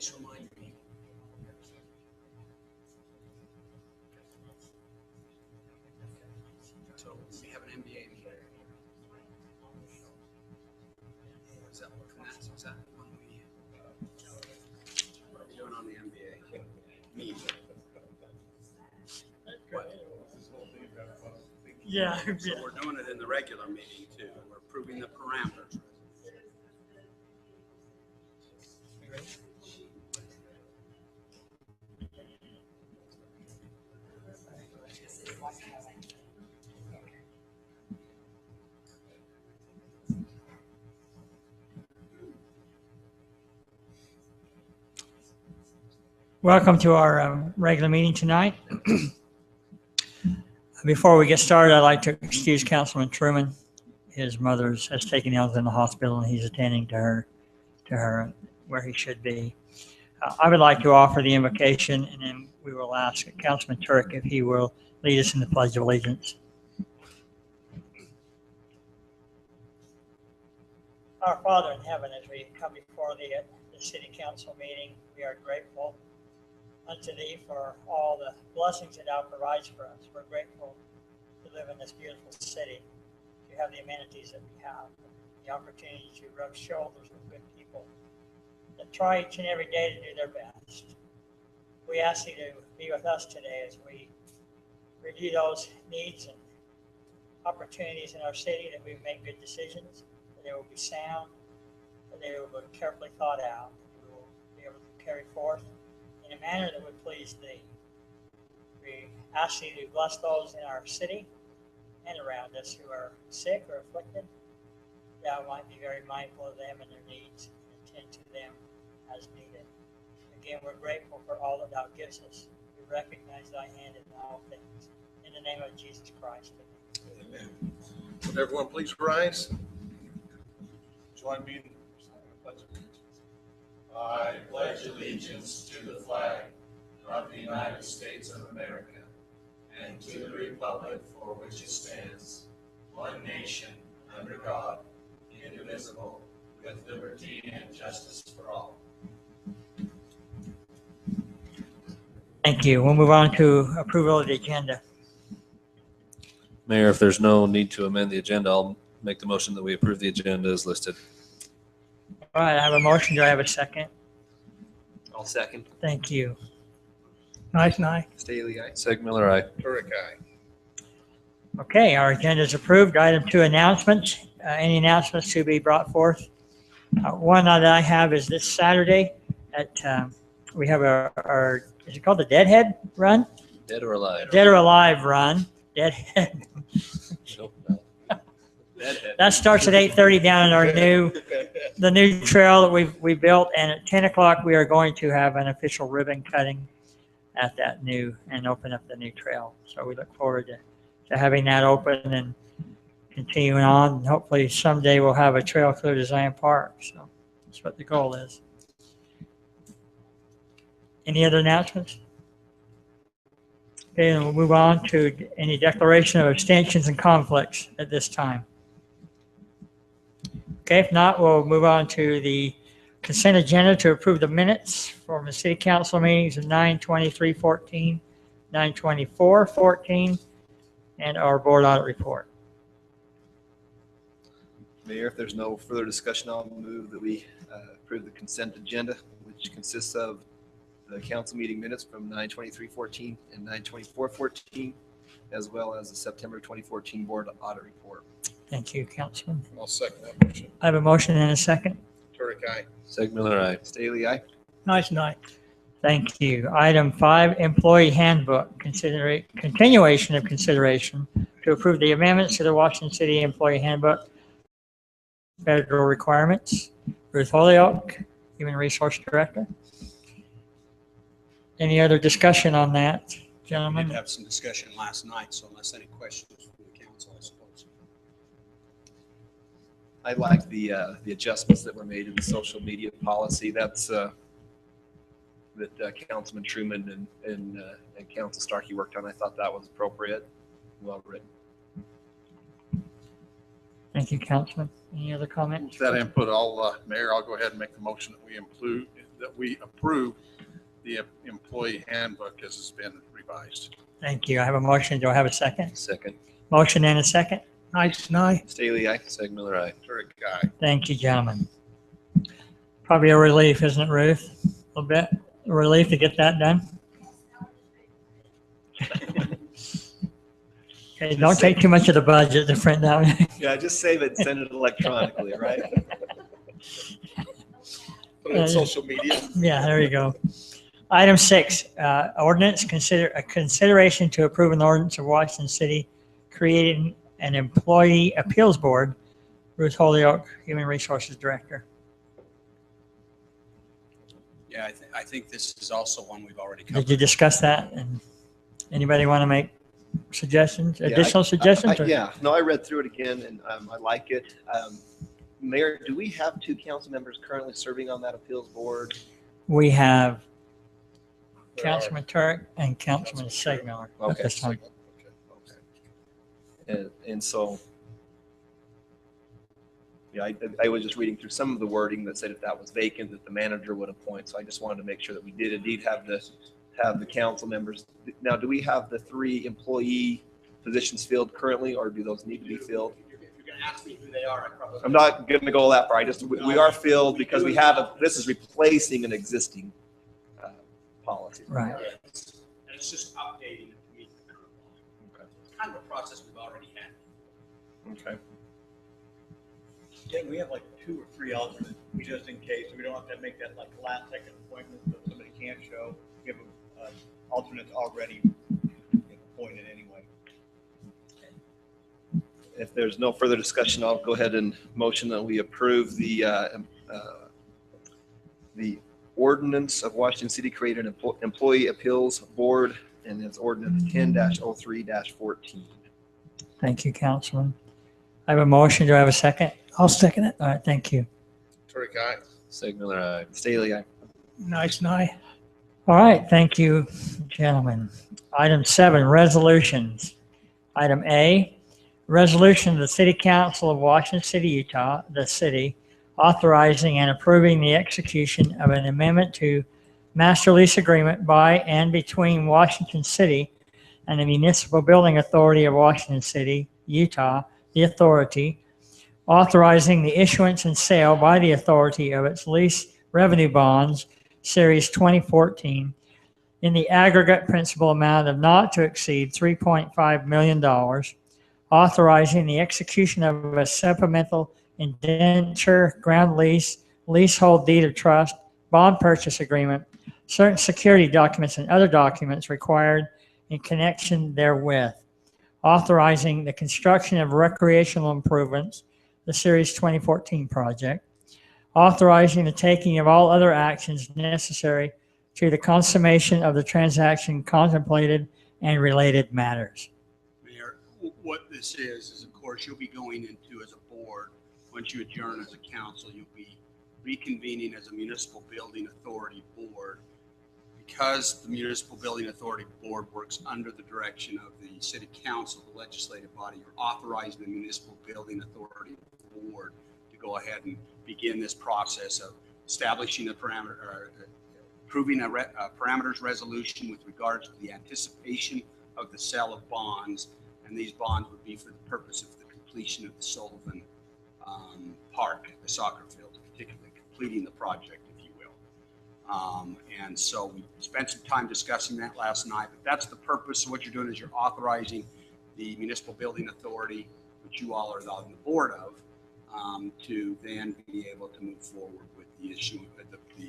please remind me? So we have an MBA meeting. Is that what is that when we, what are we doing on the MBA meeting? What? Yeah. So we're doing it in the regular meeting too. We're approving the parameters. Welcome to our regular meeting tonight. Before we get started, I'd like to excuse Councilman Truman. His mother has taken ill in the hospital, and he's attending to her where he should be. I would like to offer the invocation, and then we will ask Councilman Turk if he will lead us in the Pledge of Allegiance. Our Father in heaven, as we come before the City Council meeting, we are grateful unto Thee for all the blessings that Thou provides for us. We're grateful to live in this beautiful city, to have the amenities that we have, the opportunity to rub shoulders with good people that try each and every day to do their best. We ask Thee to be with us today as we review those needs and opportunities in our city, that we make good decisions, that they will be sound, that they will be carefully thought out, that we will be able to carry forth in a manner that would please Thee. We ask Thee to bless those in our city and around us who are sick or afflicted. Thou might be very mindful of them and their needs and attend to them as needed. Again, we're grateful for all that Thou givest us. We recognize Thy hand in all things. In the name of Jesus Christ. Amen. Would everyone please rise? Join me in the pledge of allegiance. I pledge allegiance to the flag of the United States of America and to the republic for which it stands, one nation, under God, indivisible, with liberty and justice for all. Thank you. We'll move on to approval of the agenda. Mayor, if there's no need to amend the agenda, I'll make the motion that we approve the agenda as listed. All right, I have a motion. Do I have a second? I'll second. Thank you. Nice night. Staley, aye. Segmiller, aye. Turek, aye. Okay, our agenda is approved. Item 2, announcements. Any announcements to be brought forth? One that I have is this Saturday at, we have our, is it called the Deadhead Run? Dead or alive? Dead or Alive Run. Deadhead. Nope, no. Deadhead. That starts at 8:30 down in our the new trail that we built, and at 10 o'clock we are going to have an official ribbon cutting at that new and open up the new trail. So we look forward to having that open and continuing on. And hopefully someday we'll have a trail clear to Zion Park. So that's what the goal is. Any other announcements? Okay, then we'll move on to any declaration of abstentions and conflicts at this time. Okay, if not, we'll move on to the consent agenda to approve the minutes from the city council meetings of 9/23/14, 9/24/14, and our board audit report. Mayor, if there's no further discussion, I'll move that we approve the consent agenda, which consists of the council meeting minutes from 9/23/14 and 9/24/14, as well as the September 2014 board audit report. Thank you, Councilman. I'll second that motion. I have a motion and a second. Turek, aye. Segmiller, aye. Staley, aye. Nice night. Thank you. Item 5, employee handbook, continuation of consideration to approve the amendments to the Washington City Employee Handbook, federal requirements. Ruth Holyoke, Human Resource Director. Any other discussion on that, We gentlemen? did have some discussion last night, so unless any questions from the council, I suppose. I like the adjustments that were made in the social media policy. That's that Councilman Truman and Council Starkey worked on. I thought that was appropriate, well written. Thank you, Councilman. Any other comments? With that input, Mayor, I'll go ahead and make the motion that we that we approve the employee handbook as it's been revised. Thank you. I have a motion. Do I have a second? Second. Motion and a second. Nice and I. Staley, aye. Segg Miller, aye. Turek, aye. Thank you, gentlemen. Probably a relief, isn't it, Ruth? A little bit. A relief to get that done. Okay, don't take too much of the budget to print down. Yeah, just save it, and send it electronically, right? Put it on social media. Yeah, there you go. Item 6, ordinance, consideration to approve an ordinance of Washington City creating an employee appeals board. Ruth Holyoke, Human Resources Director. Yeah, I think this is also one we've already Did covered. you discuss that? And anybody want to make suggestions, Yeah, additional suggestions? or- Yeah, no, I read through it again and I like it. Mayor, do we have 2 council members currently serving on that appeals board? We have There are- Councilman Turk and Councilman Segmiller at Okay. this time. And so, yeah, I was just reading through some of the wording that said if that was vacant, that the manager would appoint. So I just wanted to make sure that we did indeed have the council members. Now, do we have the 3 employee positions filled currently, or do those need to be filled? If you're going to ask me who they are, I probably. I'm not going to go that far. We are filled because we have this is replacing an existing policy. Right. And it's just updating it to meet the current law. Okay. It's kind of a process we've already had. Okay. Yeah, we have like 2 or 3 alternates, just in case, so we don't have to make that like last second appointment, so if somebody can't show, we have alternates already appointed anyway. If there's no further discussion, I'll go ahead and motion that we approve the ordinance of Washington City creating an employee appeals board, and it's ordinance 10-03-14. Thank you, Councilman. I have a motion. Do I have a second? I'll second it. All right, thank you. Turek, aye. Segg Miller, aye. Staley, aye. Nice and I. All right, thank you, gentlemen. Item 7, resolutions. Item A, resolution of the City Council of Washington City, Utah, the city, authorizing and approving the execution of an amendment to master lease agreement by and between Washington City and the Municipal Building Authority of Washington City, Utah, the authority, authorizing the issuance and sale by the authority of its lease revenue bonds, Series 2014, in the aggregate principal amount of not to exceed $3.5 million, authorizing the execution of a supplemental indenture, ground lease, leasehold deed of trust, bond purchase agreement, certain security documents and other documents required in connection therewith, authorizing the construction of recreational improvements, the Series 2014 project, authorizing the taking of all other actions necessary to the consummation of the transaction contemplated and related matters. Mayor, what this is of course, you'll be going into as a board, once you adjourn as a council, you'll be reconvening as a municipal building authority board. Because the municipal building authority board works under the direction of the city council, the legislative body, you're authorizing the municipal building authority board to go ahead and begin this process of establishing a parameter, or approving a parameters resolution with regards to the anticipation of the sale of bonds. And these bonds would be for the purpose of the completion of the Sullivan Park, the soccer field, particularly completing the project, if you will. And so we spent some time discussing that last night, but that's the purpose. So what you're doing is you're authorizing the municipal building authority, which you all are on the board of, to then be able to move forward with the issue of the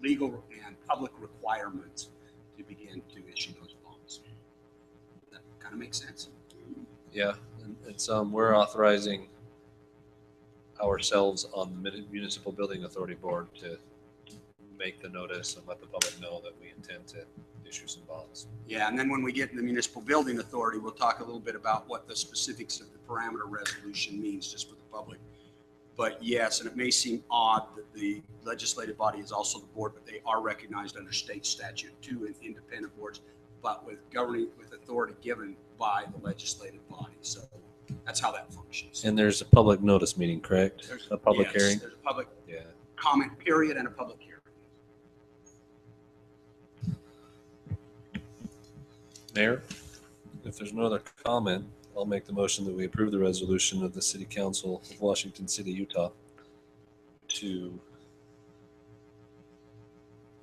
legal and public requirements to begin to issue those bonds. That kind of makes sense. Yeah, and some, we're authorizing ourselves on the Municipal Building Authority Board to make the notice and let the public know that we intend to issue some bonds. Yeah, and then when we get in the municipal building authority, we'll talk a little bit about what the specifics of the parameter resolution means just for the public. But yes, and it may seem odd that the legislative body is also the board, but they are recognized under state statute, 2 independent boards, but with governing, with authority given by the legislative body. So that's how that functions. And there's a public notice meeting, correct? There's- A public yes, hearing? There's a public, Yeah. comment period and a public hearing. Mayor, if there's no other comment, I'll make the motion that we approve the resolution of the City Council of Washington City, Utah to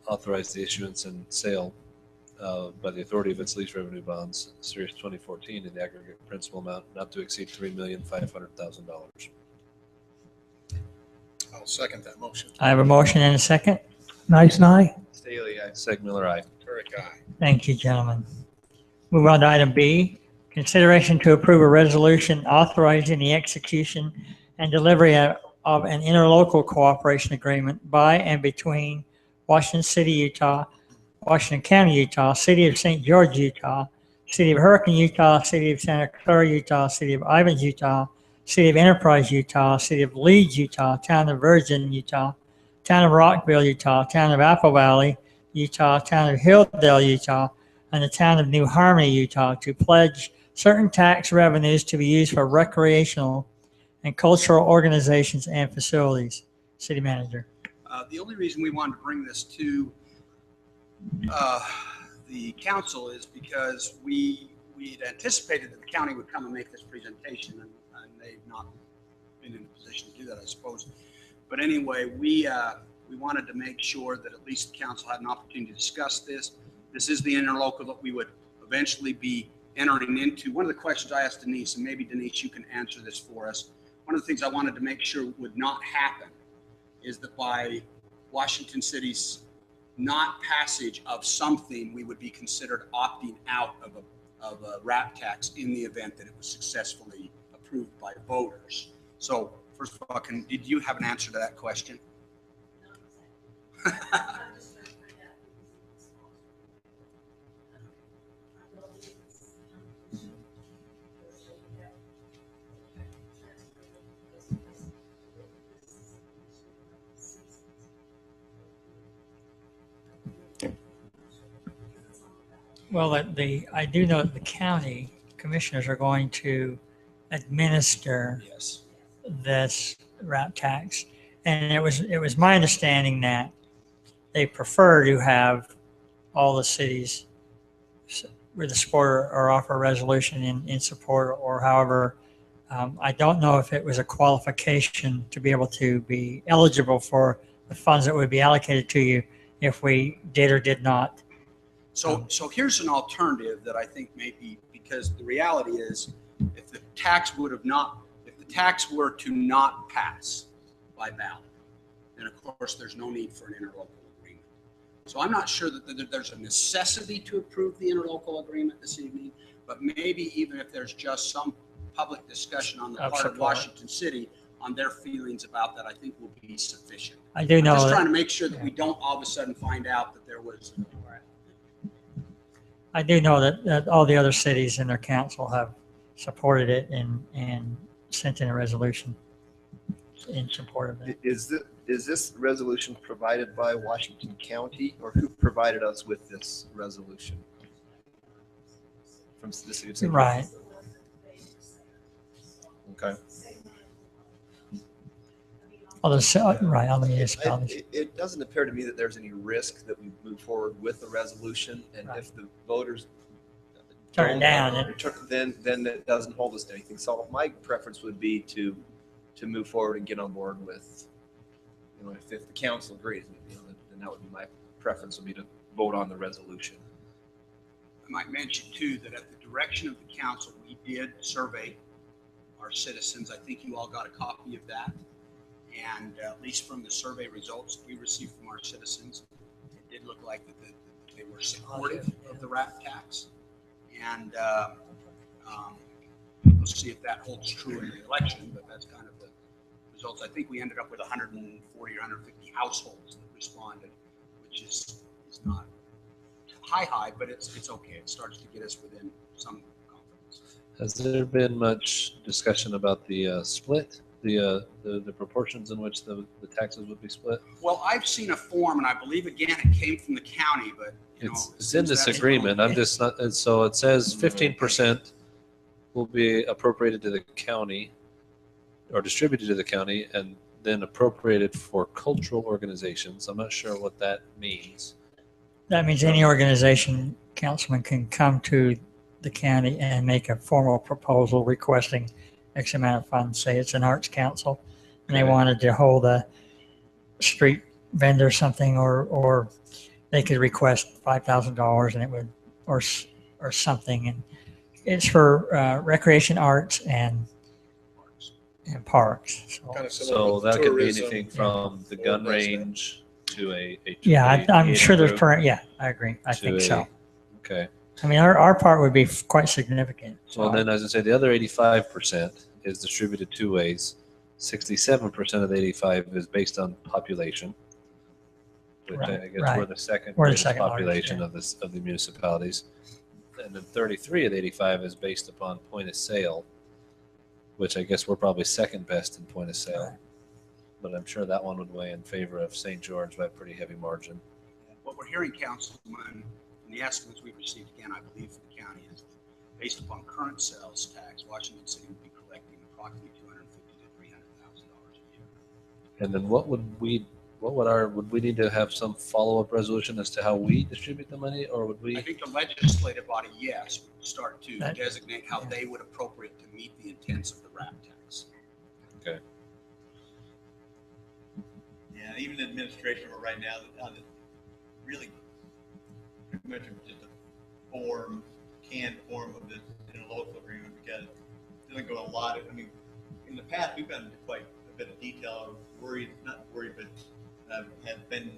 authorize the issuance and sale by the authority of its lease revenue bonds, Series 2014, in the aggregate principal amount not to exceed $3,500,000. I'll second that motion. I have a motion and a second. Nice and I. Staley, aye. Seg Miller, aye. Turek, aye. Thank you, gentlemen. Move on to item B, consideration to approve a resolution authorizing the execution and delivery of an interlocal cooperation agreement by and between Washington City, Utah, Washington County, Utah, City of St. George, Utah, City of Hurricane, Utah, City of Santa Clara, Utah, City of Ivins, Utah, City of Enterprise, Utah, City of Leeds, Utah, Town of Virgin, Utah, Town of Rockville, Utah, Town of Apple Valley, Utah, Town of Hilldale, Utah, and the Town of New Harmony, Utah, to pledge certain tax revenues to be used for recreational and cultural organizations and facilities. City Manager. The only reason we wanted to bring this to the council is because we had anticipated that the county would come and make this presentation, and they've not been in a position to do that, I suppose. But anyway, we wanted to make sure that at least the council had an opportunity to discuss this. This is the interlocal that we would eventually be entering into. One of the questions I asked Denise, and maybe Denise, you can answer this for us. One of the things I wanted to make sure would not happen is that by Washington City's not passage of something, we would be considered opting out of a RAP tax in the event that it was successfully approved by voters. So first of all, did you have an answer to that question? Well, I do know that the county commissioners are going to administer Yes. this RAP tax. And it was my understanding that they prefer to have all the cities with the support or offer a resolution in support, or however. I don't know if it was a qualification to be able to be eligible for the funds that would be allocated to you if we did or did not. So here's an alternative that I think may be, because the reality is, if the tax were to not pass by ballot, then of course there's no need for an interlocal agreement. So I'm not sure that there's a necessity to approve the interlocal agreement this evening, but maybe even if there's just some public discussion on the part of Washington City on their feelings about that, I think will be sufficient. I do know I'm just that. trying to make sure that we don't all of a sudden find out that there was. I do know that all the other cities in their council have supported it and sent in a resolution in support of it. Is this resolution provided by Washington County, or who provided us with this resolution? From the city of St. Right. Okay. Right, on the municipalities. It doesn't appear to me that there's any risk that we move forward with the resolution, and Right. if the voters Turn it down. then it doesn't hold us to anything. So my preference would be to move forward and get on board with, if the council agrees, then that would be my preference, would be to vote on the resolution. I might mention too, that at the direction of the council, we did survey our citizens. I think you all got a copy of that. And at least from the survey results we received from our citizens, it did look like that they were supportive of the RAP tax. And we'll see if that holds true in the election, but that's kind of the results. I think we ended up with 140 or 150 households that responded, which is not high, but it's okay. It starts to get us within some confidence. Has there been much discussion about the split, the proportions in which the taxes would be split? Well, I've seen a form, and I believe again it came from the county, but It's in this agreement. I'm just not, so it says 15% will be appropriated to the county or distributed to the county, and then appropriated for cultural organizations. I'm not sure what that means. That means any organization, councilman can come to the county and make a formal proposal requesting X amount of funds. Say it's an arts council and they Okay. wanted to hold a street vendor something, or they could request $5,000 and it would, or something. And it's for recreation, arts, and parks. So, Kind of So similar that with could be tourism. anything from the or gun restaurant. range to a yeah, I'm theater sure there's group yeah, I agree. I to think a- so. Okay. I mean, our part would be quite significant. So then, as I say, the other 85% is distributed two ways. 67% of the 85 is based on population, which I Right, guess right. we're the second We're the greatest second largest, population yeah. of the municipalities. And then 33 of the 85 is based upon point of sale, which I guess we're probably second best in point of sale. Right. But I'm sure that one would weigh in favor of St. George by a pretty heavy margin. What we're hearing, Councilman, and the estimates we've received, again, I believe from the county, is based upon current sales tax, Washington City would be collecting approximately $250,000 to $300,000 a year. And then would we need to have some follow-up resolution as to how we distribute the money, or would I we? think the legislative body, yes, would start to That- designate how yeah. they would appropriate to meet the intents of the RAP tax. Okay. Yeah, even the administration are right now, on the really pretty much just a canned form of this in a local agreement, because it doesn't go a lot of, I mean, in the past, we've gone into quite a bit of detail, not worried, but have been,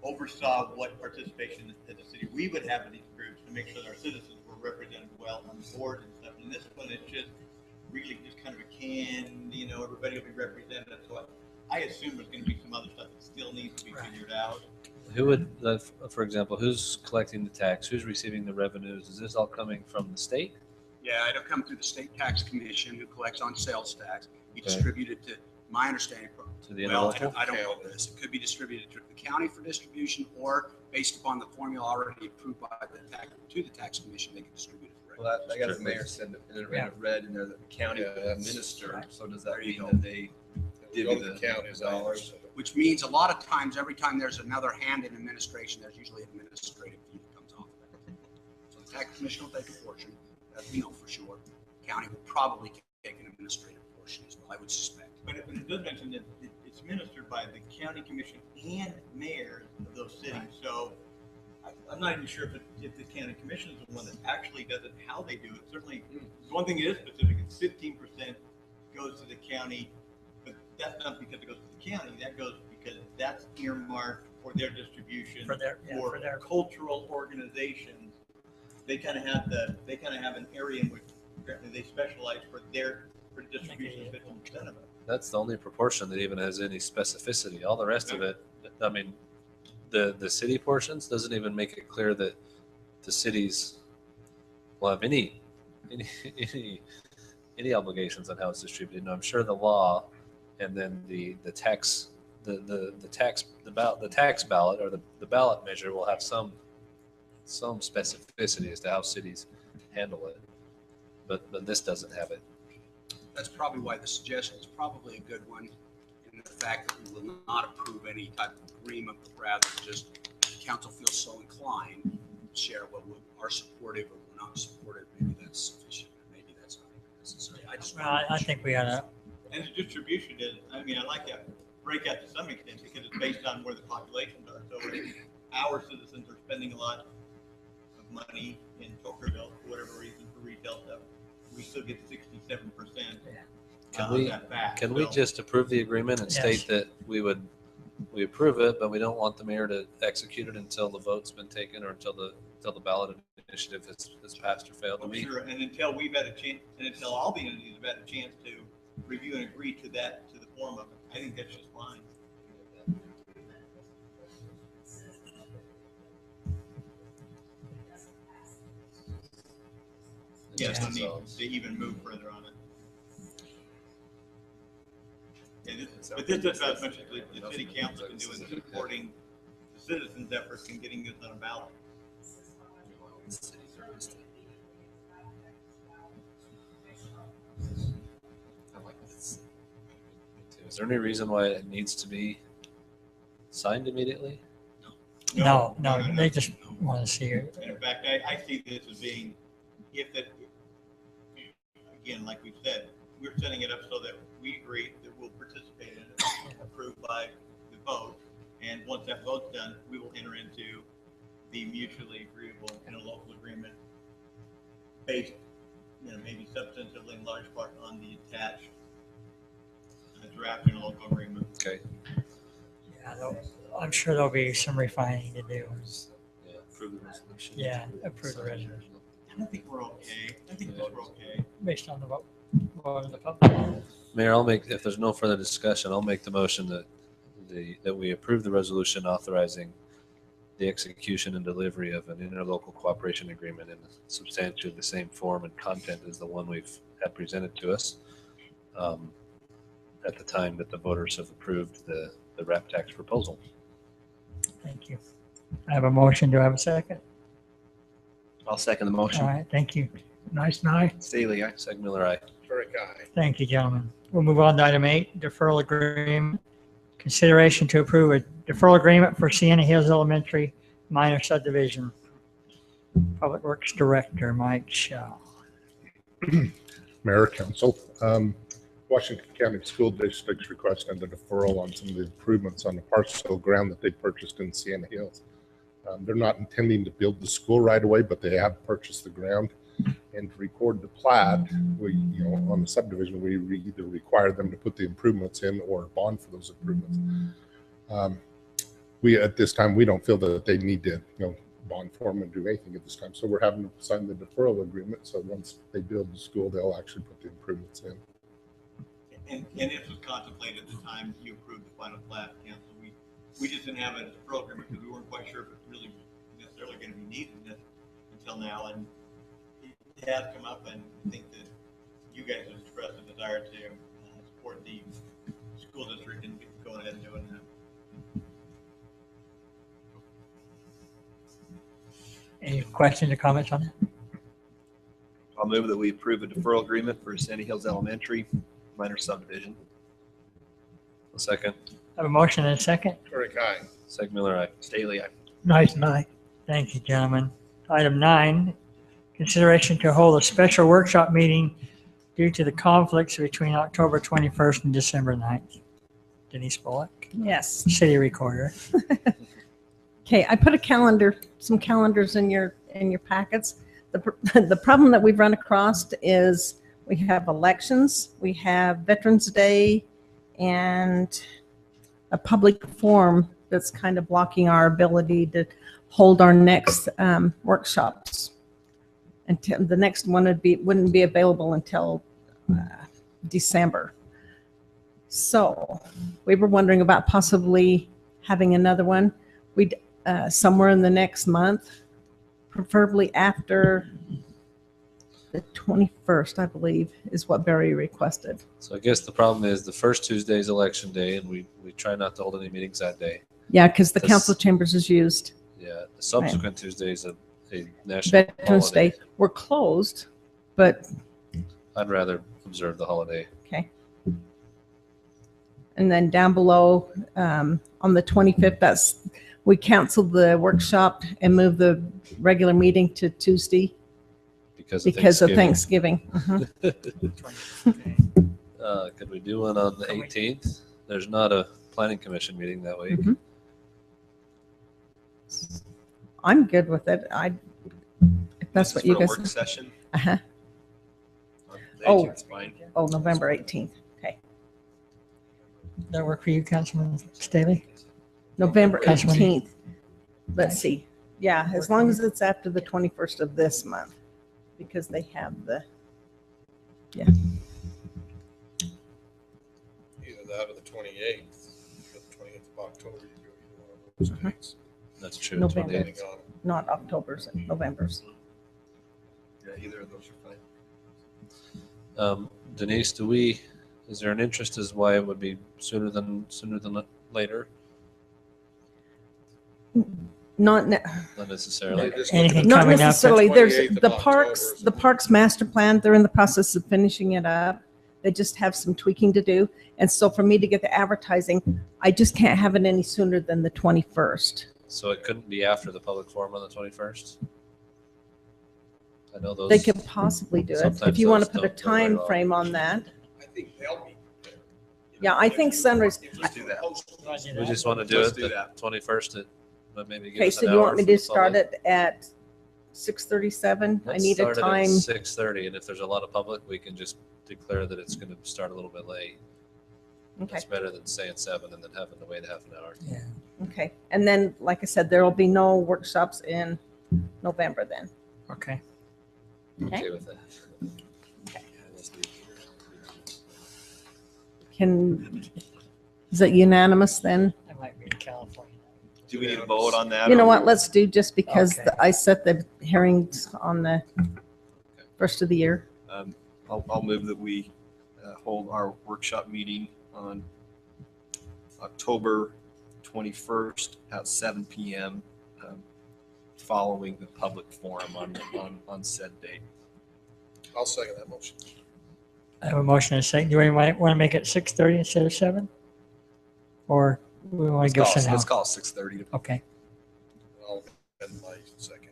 oversaw what participation as a city we would have in these groups to make sure that our citizens were represented well on the board and stuff. And this one is just really just kind of a canned, everybody will be represented. So I assume there's going to be some other stuff that still needs to be Right. figured out. Who would, for example, who's collecting the tax? Who's receiving the revenues? Is this all coming from the state? Yeah, it'll come through the state tax commission who collects on sales tax. Be Okay. distributed to, my understanding, To the well, interlocal? I don't know this. It could be distributed to the county for distribution, or based upon the formula already approved by the tax commission, they can distribute it. for Well, I got the Sure. mayor said in it Yeah. read in there that the county Yeah, will that's- administer. Right. So does There that you mean go. that they Go divvy to the the county, as I dollars? understood it. Which means a lot of times, every time there's another hand in administration, there's usually an administrative fee that comes off of that. So the tax commission will take a portion, that we know for sure. County will probably take an administrative portion as well, I would suspect. But it does mention that it's administered by the county commission and mayors of those cities. So I'm not even sure if the county commission is the one that actually does it, how they do it. Certainly, the one thing that is specific is 15% goes to the county, but that's not because it goes to the county. That goes because that's earmarked for their distribution For their- yeah, for their- cultural organizations. They kind of have an area in which apparently they specialize for distribution of 15% of it. That's the only proportion that even has any specificity. All the rest of it, I mean, the city portions doesn't even make it clear that the cities will have any obligations on how it's distributed. And I'm sure the law and then the tax ballot or the ballot measure will have some specificity as to how cities handle it. But this doesn't have it. That's probably why the suggestion is probably a good one, in the fact that we will not approve any type of agreement, but rather just the council feels so inclined to share what we are supportive or we're not supportive. Maybe that's sufficient, or maybe that's not even necessary. Well, I think we ought to, And the distribution is, I mean, I like that breakout to some extent because it's based on where the populations are. So if our citizens are spending a lot of money in Tokerville for whatever reason for retail stuff, we still get 67% Can of we- that back. Can we So- just approve the agreement and state that we approve it, but we don't want the mayor to execute it until the vote's been taken or until the ballot initiative has passed or failed? Oh, sure, and until we've had a chance, and until all the entities have had a chance to review and agree to that, to the form of it, I think that's just fine. Yeah, no need to even move further on it. Yeah, but this is about as much as the city council can do in supporting the citizens' efforts in getting this on a ballot. Is there any reason why it needs to be signed immediately? No, they just want to see it. And in fact, I see this as being, if that, again, like we said, we're setting it up so that we agree that we'll participate in it, approved by the vote. And once that vote's done, we will enter into the mutually agreeable interlocal agreement based, maybe substantively in large part on the attached draft interlocal agreement. Okay. Yeah, I'm sure there'll be some refining to do. Yeah, approve the resolution. Yeah, approve the resolution I think we're okay. I think we're okay. based on the vote of the public. Mayor, if there's no further discussion, I'll make the motion that we approve the resolution authorizing the execution and delivery of an interlocal cooperation agreement in substantially the same form and content as the one we've had presented to us at the time that the voters have approved the RAP tax proposal. Thank you. I have a motion. Do I have a second? I'll second the All motion. right, thank you. Nice and I. Staley, aye. Segmiller, aye. Turek, aye. Thank you, gentlemen. We'll move on to item 8, deferral agreement. Consideration to approve a deferral agreement for Sienna Hills Elementary minor subdivision. Public Works Director, Mike Shaw. Mayor, Council, Washington County School District's requesting the deferral on some of the improvements on the parcel of ground that they purchased in Sienna Hills. They're not intending to build the school right away, but they have purchased the ground. And to record the plat, on the subdivision, we either require them to put the improvements in or bond for those improvements. At this time, we don't feel that they need to, bond for them and do anything at this time. So we're having to sign the deferral agreement. So once they build the school, they'll actually put the improvements in. And this was contemplated at the time you approved the final plat, Council. We just didn't have a deferral agreement because we weren't quite sure if it really necessarily going to be needed until now. And it has come up, and I think that you guys have expressed a desire to support the school district and going ahead and doing that. Any questions or comments on it? I'll move that we approve a deferral agreement for Sandy Hills Elementary minor subdivision. A second. I have a motion and a second. Turek, aye. Segmiller, aye. Staley, aye. Nice and I. Thank you, gentlemen. Item 9, consideration to hold a special workshop meeting due to the conflicts between October 21st and December 9th. Denise Bullock, Yes. City Recorder. Okay, I put some calendars in your packets. The problem that we've run across is we have elections, we have Veterans Day, and a public forum that's kind of blocking our ability to hold our next workshops. Until the next one wouldn't be available until December. So we were wondering about possibly having another one. We'd somewhere in the next month, preferably after the 21st, I believe, is what Barry requested. So I guess the problem is the first Tuesday is election day, and we try not to hold any meetings that day. Yeah, because the This- council chambers is used. Yeah, the subsequent Tuesday is a national Veterans holiday. Day, we're closed, but I'd rather observe the holiday. okay. And then down below, on the 25th, we canceled the workshop and moved the regular meeting to Tuesday because of Thanksgiving. Could we do one on the 18th? There's not a planning commission meeting that week. Mhm. I'm good with it. If that's what you For a guys. work session. Uh-huh. The Oh. 18th is fine. Oh, November 18th. Okay. That work for you, Councilman Staley? November Councilman. 18th. Let's see. Yeah, as long as it's after the 21st of this month, because they have the, Either that or the 28th, or the 28th of October, you go either one of those dates. That's true. November. 28th. Depending on, not October's, November's. Yeah, either of those are fine. Denise, is there an interest as why it would be sooner than later? Not, Not necessarily. They're just Anything looking not coming up? necessarily. There's 28th of the October or parks master plan. They're in the process of finishing it up. They just have some tweaking to do. And so for me to get the advertising, I just can't have it any sooner than the 21st. So it couldn't be after the public forum on the 21st? I know those. They could possibly do it. If sometimes you want to those put a don't go very time long. frame on that. I think they'll be there. Yeah, I think sunrise. Let's do that. We just want to do Let's it do the that. 21st at, but maybe give Okay, us so an you hour want me for to the start public. it at 6:37? I Let's need a start it at time. 6:30, and if there's a lot of public, we can just declare that it's going to start a little bit late. Okay, It's better than saying 7 and then having to wait half an hour. okay. And then, like I said, there will be no workshops in November then. Okay. Okay. Okay with that. Is it unanimous then? I might be in California. Do we need to vote on that? You know or- what, let's do just because Okay. I set the hearings on the first of the year. I'll move that we hold our workshop meeting on October 21st at 7 PM, following the public forum on said date. I'll second that motion. I have a motion and a second. Do we want to make it 6:30 instead of 7? Or we want to give us an hour? Let's call it 6:30. Okay. I'll amend my second.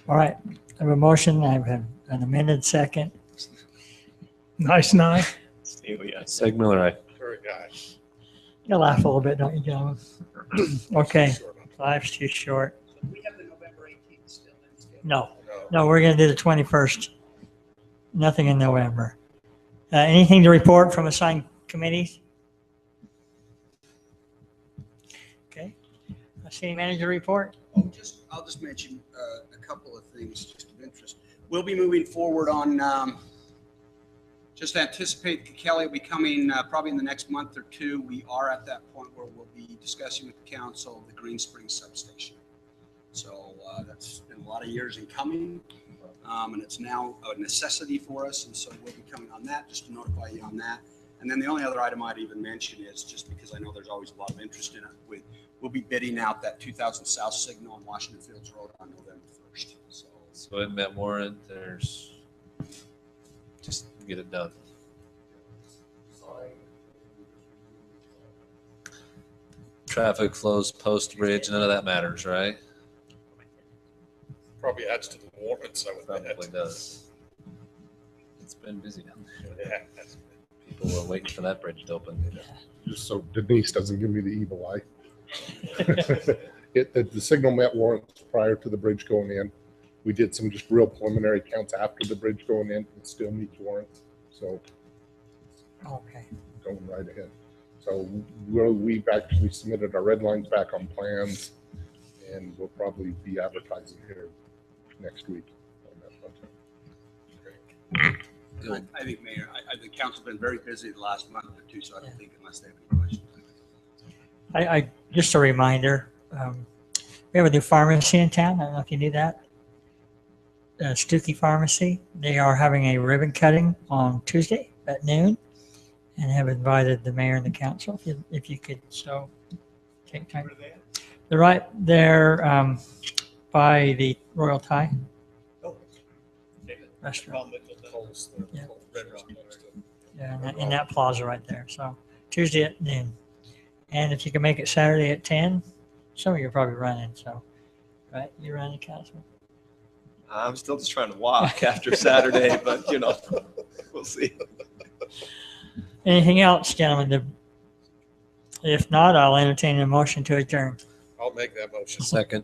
All right. I have a motion. I have an amended second. Nice night. Seg Miller, aye. Very guy. You laugh a little bit, don't you, gentlemen? Okay. 5's too short. We have the November 18th still in schedule. No, No. no, we're going to do the 21st. Nothing in November. Anything to report from assigned committees? Okay. City manager report? I'll just mention a couple of things just of interest. We'll be moving forward on, just anticipate Kelly will be coming probably in the next month or two. We are at that point where we'll be discussing with the council the Green Springs substation. So that's been a lot of years in coming, and it's now a necessity for us. And so we'll be coming on that, just to notify you on that. And then the only other item I'd even mention is, just because I know there's always a lot of interest in it, we'll be bidding out that 2000 South signal on Washington Fields Road on November 1st. So in that warrant, there's, just get it done. Traffic flows post-bridge, none of that matters, right? Probably adds to the warrants, I would Probably bet. does. It's been busy down there. Yeah, that's- People were waiting for that bridge to open. Just so Denise doesn't give me the evil eye. The signal met warrants prior to the bridge going in. We did some just real preliminary counts after the bridge going in. It still meets warrants, so Okay. going right ahead. So we've actually submitted our red lines back on plans, and we'll probably be advertising here next week on that project. I think, Mayor, the council's been very busy the last month or two, so I don't think unless they have any questions. I just a reminder, we have a new pharmacy in town. I don't know if you knew that. Stuckey Pharmacy. They are having a ribbon cutting on Tuesday at noon, and have invited the mayor and the council. If you could, so take time. They're right there by the Royal Thai restaurant. Yeah. Yeah, in that plaza right there. So Tuesday at noon. And if you can make it Saturday at 10, some of you are probably running. So, right? You're running, Councilman? I'm still just trying to walk after Saturday, but we'll see. Anything else, gentlemen? If not, I'll entertain a motion to adjourn. I'll make that motion. Second,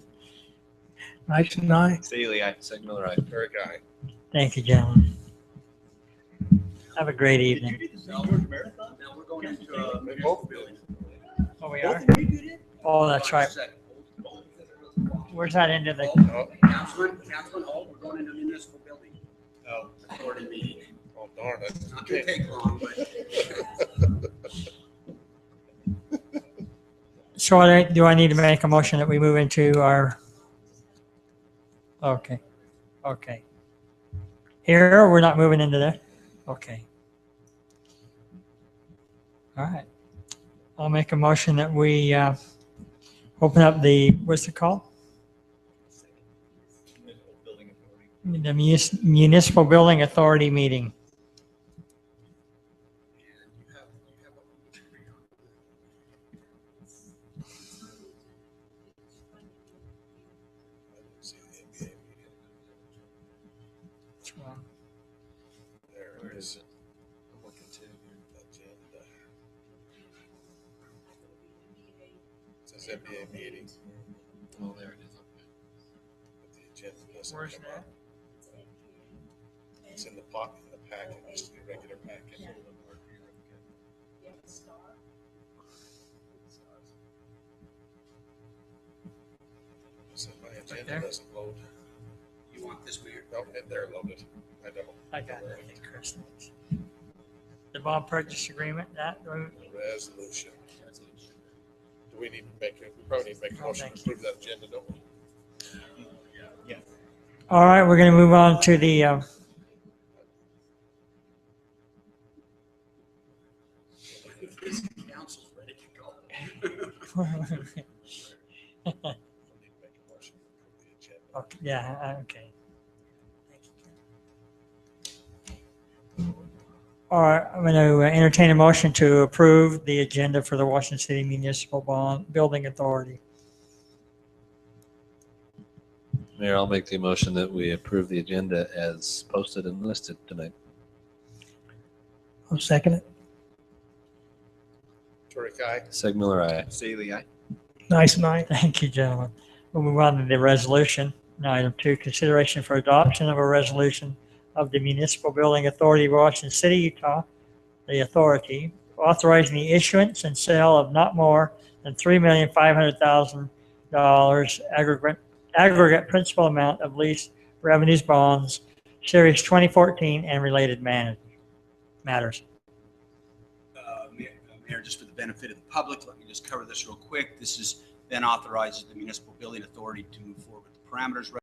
Nice night. Staley, aye. Seg Miller, aye. Very guy. Thank you, gentlemen. Have a great evening. Now we're going into a municipal building. Oh, we are? Oh, that's right. Where's that end of the? Councilman Hall, we're going into a municipal building. Oh, Authority meeting. oh, darn it. It's not gonna take long, but So do I need to make a motion that we move into our? Okay. Okay. Here, we're not moving into there? Okay. All right. I'll make a motion that we open up the, what's it called? The Municipal Building Authority meeting. This NBA meeting. Oh, there it is. But the agenda doesn't Where's come that? up. It's in the pocket, in the packet, just the regular packet. So my agenda there? doesn't load. You want this, Mayor? No, they're loaded. I don't. I got it. I think Chris knows. The bond purchase agreement, Resolution. Do we need to make, we probably need to make a motion to approve that agenda, don't we? all right, we're going to move on to the, Council's ready to go. We need to make a motion to approve the agenda. okay, yeah, okay. All right, I'm going to entertain a motion to approve the agenda for the Washington City Municipal Bond Building Authority. Mayor, I'll make the motion that we approve the agenda as posted and listed tonight. I'll second it. Turek, aye. Seg Miller, aye. Staley, aye. Nice night. Thank you, gentlemen. We'll move on to the resolution. Now, item 2, consideration for adoption of a resolution of the Municipal Building Authority of Washington City, Utah, the authority authorizing the issuance and sale of not more than $3,500,000 aggregate principal amount of lease revenues bonds, Series 2014, and related matters. Mayor, just for the benefit of the public, let me just cover this real quick. This is then authorizes the Municipal Building Authority to move forward with the parameters